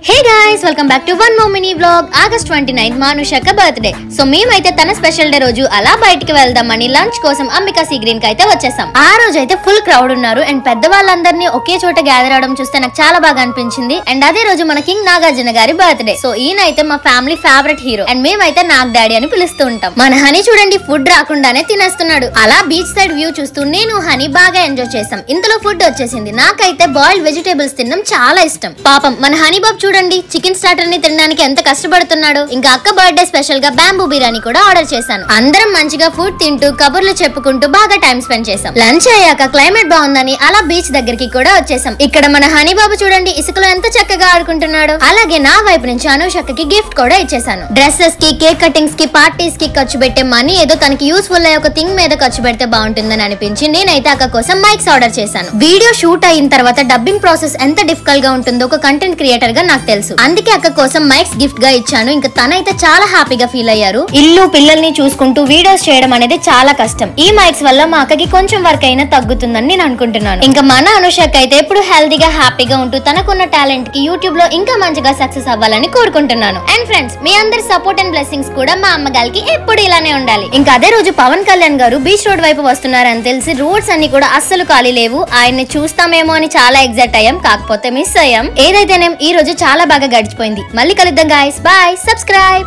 Hey guys, welcome back to one more mini vlog. August 29th Manushaka birthday. So మేమైతే తన special day రోజు అలా బయటికి వెళ్దామని లంచ్ కోసం అంబికా సీ గ్రీన్ కి అయితే వచ్చేసాం. ఆ రోజు అయితే ఫుల్ క్రౌడ్ ఉన్నారు అండ్ పెద్దవాళ్ళందరినీ ఒకే చోట గ్యాదర్ అవడం చూస్తే నాకు చాలా బాగా అనిపించింది. అండ్ అదే రోజు మన కింగ్ నాగార్జున గారి బర్త్డే. సో ఈయన అయితే మా ఫ్యామిలీ ఫేవరెట్ హీరో అండ్ మేమైతే నాగ్ డాడీ అని పిలుస్తూ ఉంటాం. మన హనీ చూడండి ఫుడ్ రాకుండానే తినేస్తున్నాడు. అలా బీచ్ సైడ్ వ్యూ చూస్తూ నేను హనీ బాగా ఎంజాయ్ చేసాం. ఇంతలో ఫుడ్ వచ్చేసింది. నాకైతే బాయిల్డ్ వెజిటేబుల్స్ తినడం చాలా ఇష్టం. పాపం మన హనీ బాబు చూడండి చికెన్ స్టార్టర్ ని తినడానికి ఎంత కష్టపడుతున్నాడు. ఇంకా అక్క బర్త్డే స్పెషల్ గా బ్యాంబూ బిర్యానీ కూడా ఆర్డర్ చేశాను. అందరం మంచిగా ఫుడ్ తింటూ కబుర్లు చెప్పుకుంటూ బాగా టైం స్పెండ్ చేసాం. లంచ్ అయ్యాక క్లైమేట్ బాగుందని అలా బీచ్ దగ్గరికి కూడా వచ్చేసాం. ఇక్కడ మన హనీ బాబు చూడండి ఇసుకలో ఎంత చక్కగా ఆడుకుంటున్నాడు. అలాగే నా వైపు నుంచి అనుషక్కకి గిఫ్ట్ కూడా ఇచ్చేసాను. డ్రెస్సెస్ కి, కేక్ కటింగ్స్ కి, పార్టీస్ కి ఖర్చు పెట్టే మనీ ఏదో తనకి యూస్ఫుల్ అయ్యే ఒక థింగ్ మీద ఖర్చు పెడితే బాగుంటుందని అనిపించి నేనైతే అక్క కోసం మైక్స్ ఆర్డర్ చేశాను. వీడియో షూట్ అయిన తర్వాత డబ్బింగ్ ప్రాసెస్ ఎంత డిఫికల్ట్ గా ఉంటుందో ఒక కంటెంట్ క్రియేటర్ గా నాకు తెలుసు. అందుకే అక్క కోసం మైక్స్ గిఫ్ట్ గా ఇచ్చాను. ఇంకా తనైతే చాలా హ్యాపీగా ఫీల్ అయ్యారు. ఇల్లు పిల్లల్ని చూసుకుంటూ వీడియోస్ చేయడం అనేది చాలా కష్టం. ఈ మైక్స్ వల్ల మా అక్కకి కొంచెం వర్క్ అయినా తగ్గుతుందని నేను అనుకుంటున్నాను. ఇంకా మన అనుషక్ అయితే ఎప్పుడు హెల్తీగా హ్యాపీగా ఉంటూ తనకున్న టాలెంట్ కి యూట్యూబ్ లో ఇంకా మంచిగా సక్సెస్ అవ్వాలని కోరుకుంటున్నాను. అండ్ ఫ్రెండ్స్ మీ అందరి సపోర్ట్ అండ్ బ్లెస్సింగ్స్ కూడా మా అమ్మగారికి ఎప్పుడు ఇలానే ఉండాలి. ఇంకా అదే రోజు పవన్ కళ్యాణ్ గారు బీచ్ రోడ్ వైపు వస్తున్నారని తెలిసి రోడ్స్ అన్ని కూడా అస్సలు ఖాళీ లేవు. ఆయన్ని చూస్తామేమో అని చాలా ఎగ్జైట్ అయ్యాం. కాకపోతే మిస్ అయ్యాం. ఏదైతేనే ఈ రోజు చాలా బాగా గడిచిపోయింది. మళ్ళీ కలుద్దాం గాయ్స్. బాయ్. సబ్స్క్రైబ్.